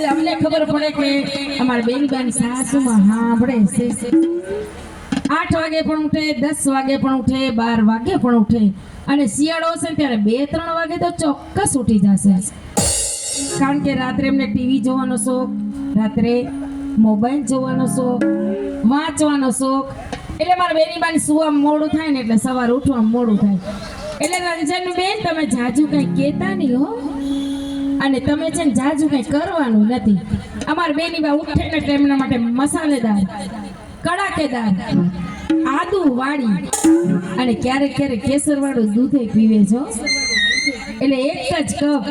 અમને ખબર પડે કે અમારા બેનબાની સાસુમાં સાંભળે છે 8 વાગે પણ ઉઠે, 10 વાગે પણ ઉઠે, 12 વાગે પણ ઉઠે અને શિયાળો હશે ત્યારે 2-3 વાગે તો ચોક્કસ ઉઠી જશે. કારણ કે રાત્રે એમને ટીવી જોવાનો શોખ, રાત્રે મોબાઈલ જોવાનો શોખ, વાંચવાનો શોખ. એટલે મારા બેનબાની સુવા મોડું થાય ને એટલે સવારે ઉઠવા મોડું થાય. એટલે રંજન બેન તમે જાજુ કઈ કહેતા નહીં હો, અને તમે છે ને જાજુ કઈ કરવાનું નથી. અમાર બેની બા ઉઠે ને એટલે એમના માટે મસાલેદાર, કડાકેદાર, આદુ વાળી અને ક્યારેક ક્યારેક કેસર વાળું દૂધ પીવે છો. એટલે એક જ કપ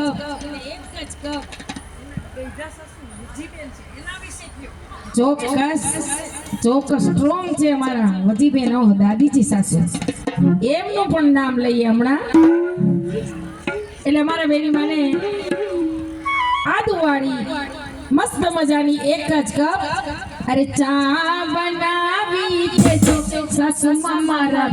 ચોક્કસ સ્ટ્રોંગ છે અમારા વજીબેન દાદીજી સાસુ, એમનું પણ નામ લઈએ હમણાં. એટલે અમારા બેની માને આદુવાળી મસ્ત મજાની એક જ કપ અરે ચા બનાવી છે સાસુ મારા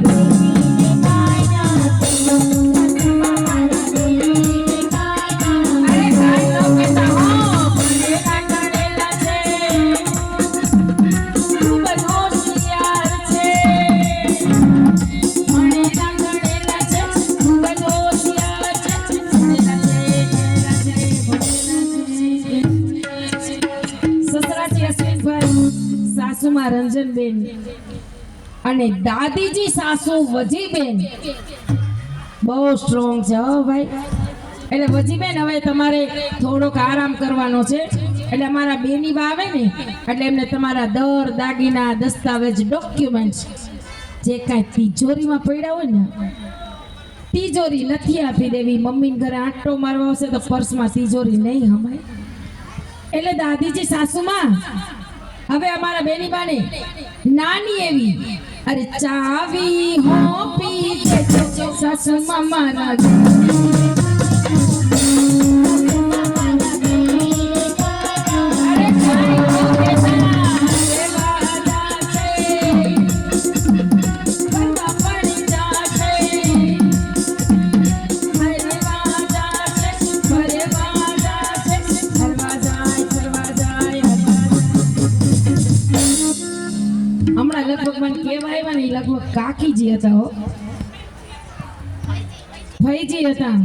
રંજનબેન અને દાદીજી સાસુ વજીબેન બહુ સ્ટ્રોંગ છે હો ભાઈ. એટલે વજીબેન હવે તમારે થોડોક આરામ કરવાનો છે. એટલે અમારા બેની બા આવે ને એટલે એમને તમારા દર દાગીના દસ્તાવેજ ડોક્યુમેન્ટ જે કાંઈ તિજોરીમાં પડ્યા હોય ને, તિજોરી નથી આપી દેવી. મમ્મીને ઘરે આંટો મારવા આવશે તો પર્સમાં તિજોરી નહીં હમાય. એટલે દાદીજી સાસુમાં હવે અમારા બેની બાને નાની એવી અરે ચાવી હો પી સાસુ મારા લગભગ કાકીજી હતા હો, ફઈજી હતા.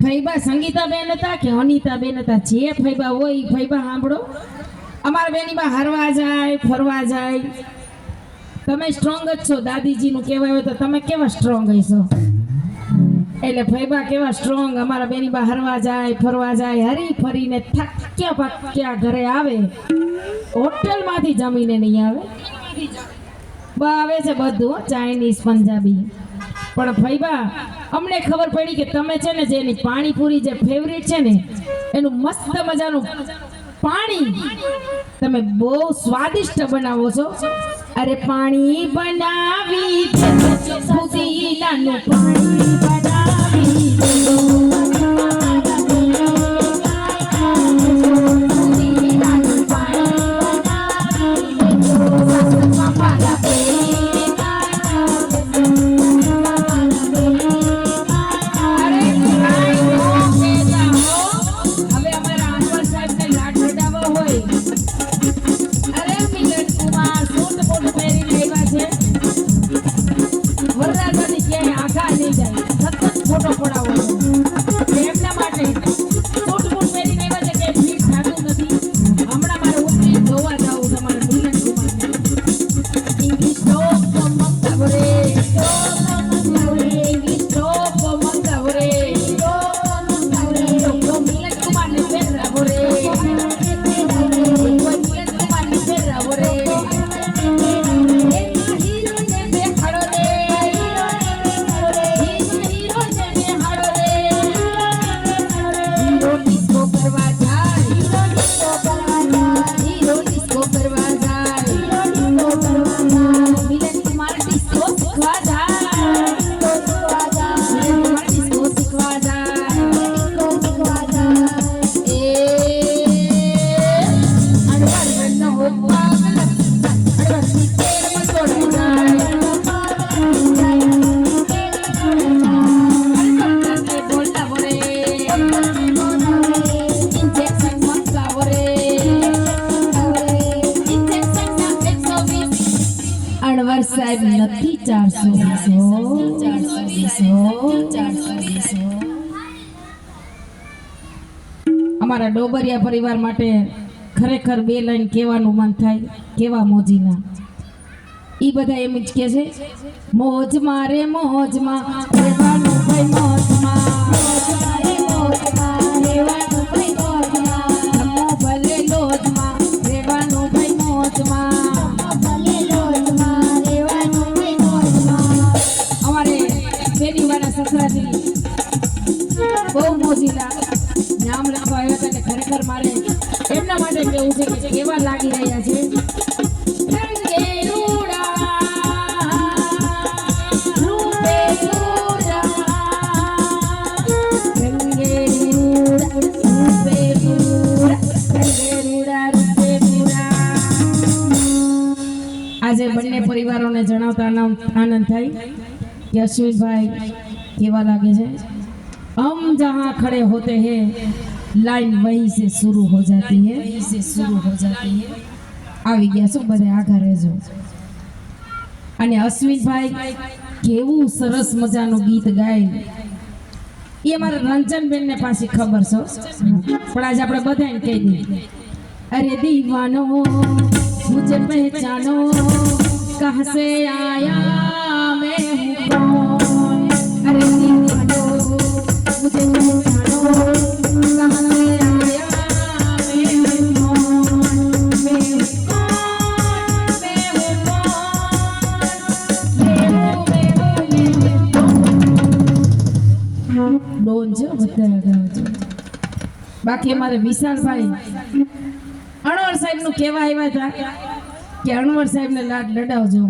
ફઈબા સંગીતાબેન હતા કે અનિતાબેન હતા, જે ફઈબા હોય ફઈબા સાંભળો. અમારા બેની બા હરવા જાય, ફરવા જાય. તમે સ્ટ્રોંગ જ છો, દાદીજીનું કહેવાય હોય તો તમે કેવા સ્ટ્રોંગ હશો. એટલે ફઈબા કેવા સ્ટ્રોંગ. અમારા બેની બા હરવા જાય, ફરવા જાય, હરી ફરીને થાક્યા પાક્યા ઘરે આવે. હોટલમાંથી જમીને નહીં આવે, આવે છે બધું ચાઇનીઝ પંજાબી. પણ ફઈબા અમને ખબર પડી કે તમે છે ને જેની પાણીપુરી જે ફેવરિટ છે ને એનું મસ્ત મજાનું પાણી તમે બહુ સ્વાદિષ્ટ બનાવો છો. અરે પાણી બનાવી પુદીનાનું પાણી બનાવી સાહેબ નથી 420 અમારા ડોબરિયા પરિવાર માટે ખરેખર બે લાઈન કહેવાનું મન થાય, કેવા મોજીના. ઈ બધા એમ જ કે છે, મોજ મારે મોજમાં રહેવાનું ભાઈ મોજમાં, ભલે લોજમાં રહેવાનું ભાઈ મોજમાં. અમારે બેનીવાના સસરાજી બહુ મોજીલા નામ લખવા આવ્યા હતા, એટલે ખરેખર મારે એમના માટે કેવું છે કે કેવા લાગી રહ્યા છે. આજે બંને પરિવારોને જણાવતા આનંદ થાય કે અશ્વિનભાઈ કેવા લાગે છે. हम जहाँ खड़े होते हैं लाइन वहीं से शुरू हो जाती है. આવી ગયા છો બધે આઘા રહેજો. અને અશ્વિનભાઈ કેવું સરસ મજાનું ગીત ગાય એ અમારા રંજનબેન ને પાછી ખબર છે, પણ આજે આપણે બધાને કહી દઈએ. અરે દીવાનો मुझे पहचानो कहाँ से आया मैं हूँ कौन. अरे दीवानो मुझे पहचानो कहाँ से आया मैं हूँ कौन. मैं हूँ कौन. डोन जो बताया जो. बाकी हमारे विशाल भाई અણવર સાહેબ નું કેવા આવ્યા હતા કે અણવર સાહેબ ને લાડ લડાવજો,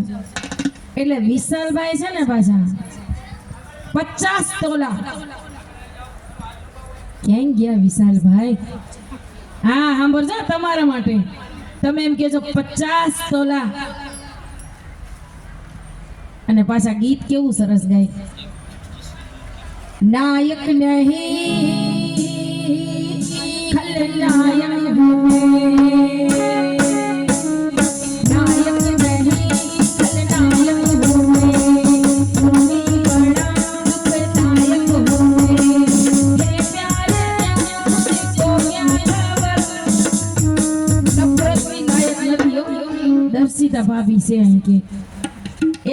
એટલે વિશાલભાઈ છે ને પાછા 50 તોલા. ક્યાં ગયા વિશાલભાઈ? હા સાંભળજો તમારા માટે, તમે એમ કહેજો 50 તોલા. અને પાછા ગીત કેવું સરસ ગાય. નાયક નહીં खलनायक दर्शिता भाभी से અહીં કે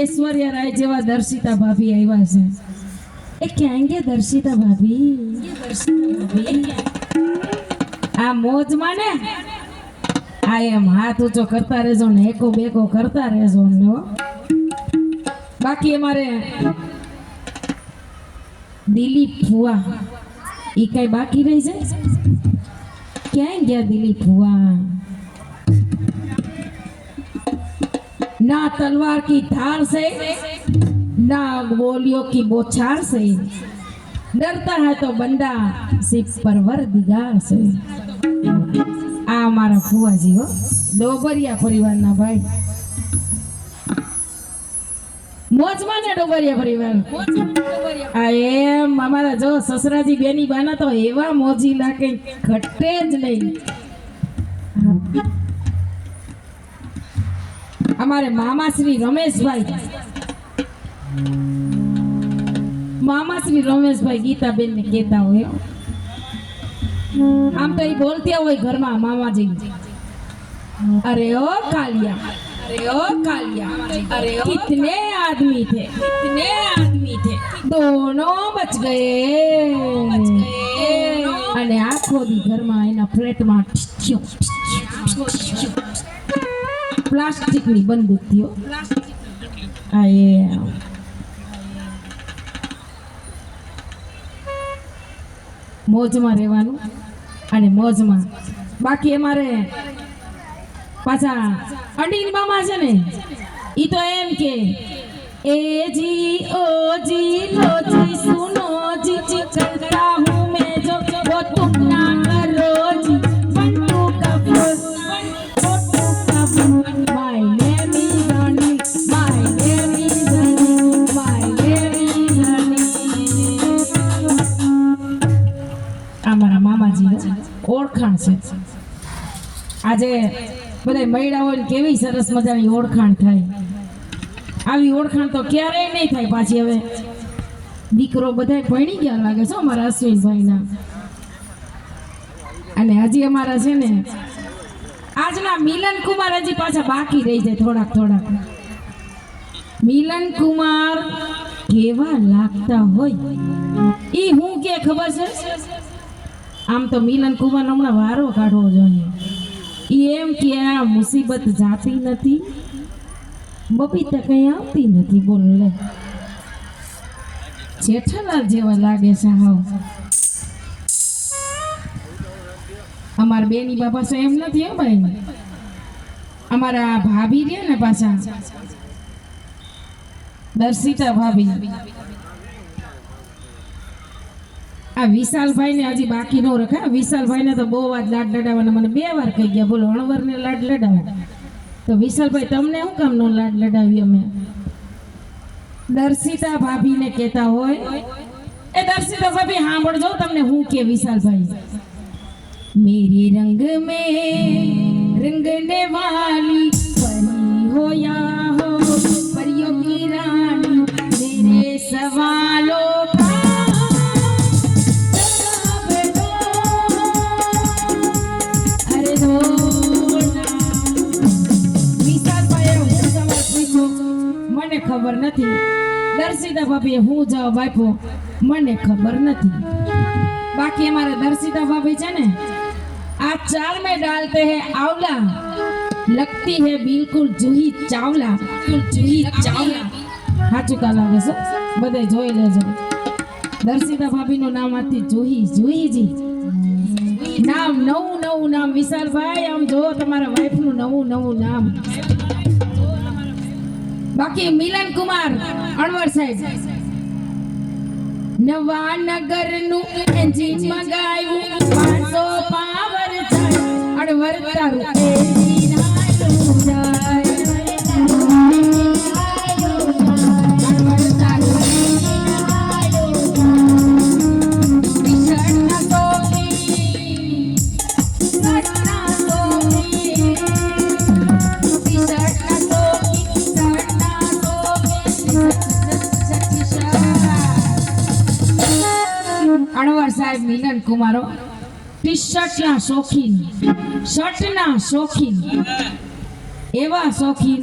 ऐश्वर्या राय જેવા દર્શિતા ભાભી આવ્યા છે. એ ક્યાં ગયા દર્શિતા ભાભી? આ મોજમાં ને આ એમ હાથ ઊંચો કરતા રહેજો ને એકો બેકો કરતા રહેજો ને. બાકી અમારે દિલીપ ફુવા ઈ કઈ બાકી રહી છે? ક્યાં ગયા દિલીપ ફુવા? ना तलवार की धार से ना गोलियों की बौछार से डरता है तो बंदा सिर्फ परवरदिगार से. આ અમારા ફુવાજી હો, ડોબરિયા પરિવારના ભાઈ. મોજમાં ને ડોબરિયા પરિવાર. આ એમ અમારા જો સસરાજી બેની બાના તો એવા મોજી લાગે ઘટે જ નહીં. અમારે મામા શ્રી રમેશભાઈ ગીતાબેન ને કહેતા હોય, આમ તો એ બોલતી હોય ઘરમાં મામાજી, અરે ओ कालिया, अरे ओ कितने आदमी थे दोनों बच गए. અને આખો દી ઘરમાં એના ફ્લેટમાં પ્લાસ્ટિકની બંદૂક થયો. મોજમાં રહેવાનું અને મોજમાં. બાકી અમારે પાછા અડીન મામા છે ને, ઈ તો એમ કે એ જી ઓ જી લો જી સુનો જી જી કરતા હું मैं जो वो तुम ना करो जी बंटू का my name is Rani, my name is Rani, my name is Rani. અમારા મામાજી ઓળખાણ છે. આજે બધા મહિલાઓને કેવી સરસ મજાની ઓળખાણ થાય. આવી ઓળખાણ તો ક્યારેય નહીં થાય પાછી. હવે દીકરો બધાય ભણી ગયા લાગે છે અમારા અશ્વિનભાઈના. અને હજી અમારા છે ને આજના મિલન કુમાર હજી પાછા બાકી રહી જાય થોડાક. મિલન કુમાર કેવા લાગતા હોય ઈ હું કે ખબર છે? આમ તો મિલન કુમાર હમણાં વારો કાઢવો જોઈએ. ઈ એમ કે આ મુસીબત જાતી નથી, બબીતા કઈ આવતી નથી. બોલ લે, જેઠાલાલ જેવા લાગે છે હાવ. અમાર બેની બાપા તો એમ નથી હો ભાઈ. અમારા ભાભી રે ને પાછા દર્શિતા ભાભી, આ વિશાલભાઈ ને હજી બાકી નો રખા. વિશાલભાઈ ને તો બહુ વાર લાડ લડાવવાના, મને 2 વાર કહી ગયા બોલો અણવર ને લાડ લડાવવા. તો વિશાલભાઈ તમને શું કામ નો લાડ લડાવી? અમે દર્શિતા ભાભી ને કહેતા હોય, એ દર્શિતા ભાભી સાંભળજો તમને હું કે વિશાલભાઈ. मेरे रंग में रंगने वाली परी हो या हो परियों की रानी, मेरे सवालों का जवाब दो। अरे दो વિશાલભાઈ હું સવાલ પૂછ્યો, મને ખબર નથી. દર્શિતા ભાભીએ હું જવાબ આપ્યો, મને ખબર નથી. बाकी हमारे दर्शिता भाभी है ना, आज 4 में डालते हैं आंवला, लगती है बिल्कुल जूही चावला, बिल्कुल जूही चावला. हाँ चुका लागे सो बधे જોઈ લેજો. દર્શિતા ભાભી નું નામ આથી જુહીજી નામ, નવું નામ. વિશાલભાઈ આમ જો તમારા વાઈફ નું નવું નામ. બાકી મિલન કુમાર અણવર સાહેબ નવા નગર નું એન્જિન મંગાવ્યું, 500 પાવર જાય અણવર તારું એન્જિન હાલું જાય. અણવર તારું એન્જિન હાલું જાય. વિશળના સોફી સટના સોફી, વિશળના સોફી સટના સોફી. અણવર સાહેબ મિલન કુમારો ટી શર્ટના શોખીન, શર્ટના શોખીન, એવા શોખીન.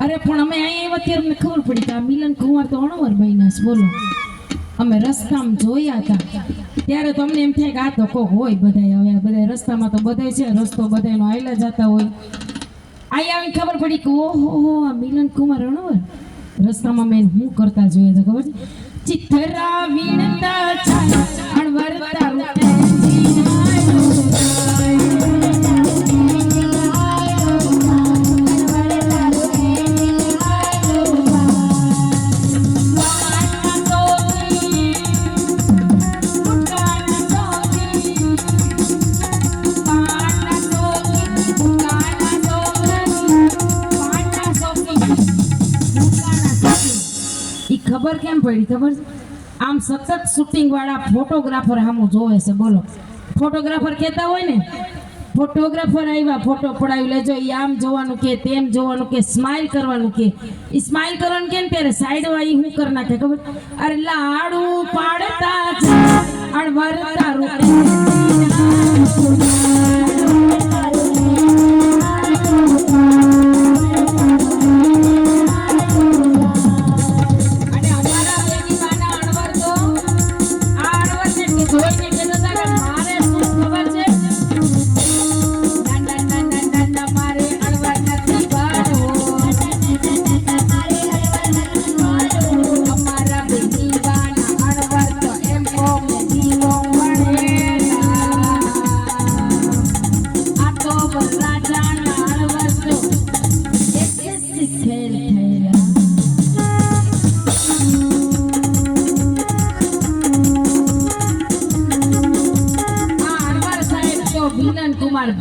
અરે પણ અમે અહીંયા આવ્યા ત્યારે અમને ખબર પડી કે આ મિલન કુમાર તો અણવર બન્યા છે. બોલો, અમે રસ્તામાં જોયા હતા ત્યારે તો અમને એમ થાય કે આ તો કોક હોય બધાય. હવે બધા રસ્તામાં તો બધાય છે, રસ્તો બધાયનો આયલા જતા હોય. અહીંયા આવીને ખબર પડી કે ઓહો આ મિલન કુમાર અણવર. રસ્તામાં મેં શું કરતા જોયા છે ખબર છે? चित्रा वीणता छाया अणवर तारू एंजिन हालो जाय. अणवर तारू एंजिन हालो ખબર કેમ પડી ખબર? આમ સતત શૂટિંગ વાળા ફોટોગ્રાફર સામું જોવે છે. બોલો, ફોટોગ્રાફર કહેતા હોય ને, ફોટોગ્રાફર આવ્યા ફોટો પડાવી લેજો, એ આમ જોવાનું કે તેમ જોવાનું કે સ્માઈલ કરવાનું કે, એ સ્માઈલ કરવાનું કે ત્યારે સાઈડ વાળી હું કરી નાખે ખબર? અરે લાડુ પાડતા અણવર તારું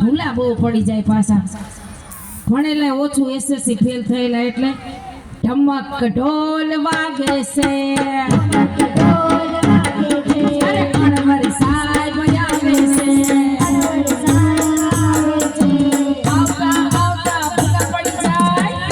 ભૂલા બહુ પડી જાય પાછા. ભણેલા ઓછું એસએસસી ફેલ થયેલા એટલે ઢમક ઢોલ વાગે છે. અરે અણવર સાહેબ આવે છે. આવતા ભૂલા પડી જાય.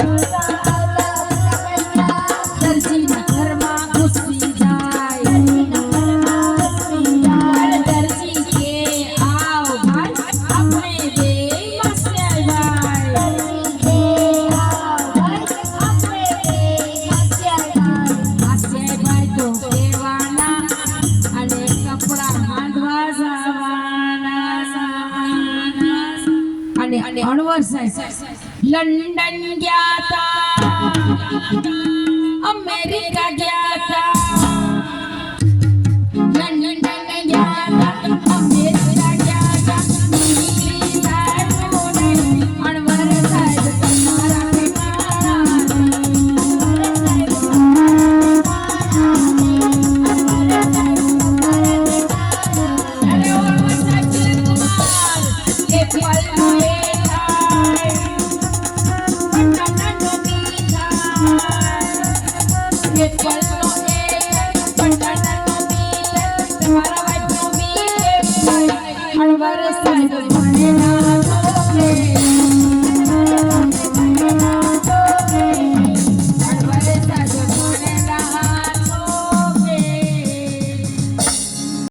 અણવર સાહેબ લંડન ગયા તા, અમેરિકા ગયા તા, લંડન ગયા તા, અમેરિકા ગયા તા, દિલ્હી સાહેબ અણવર સાહેબ તમારા Get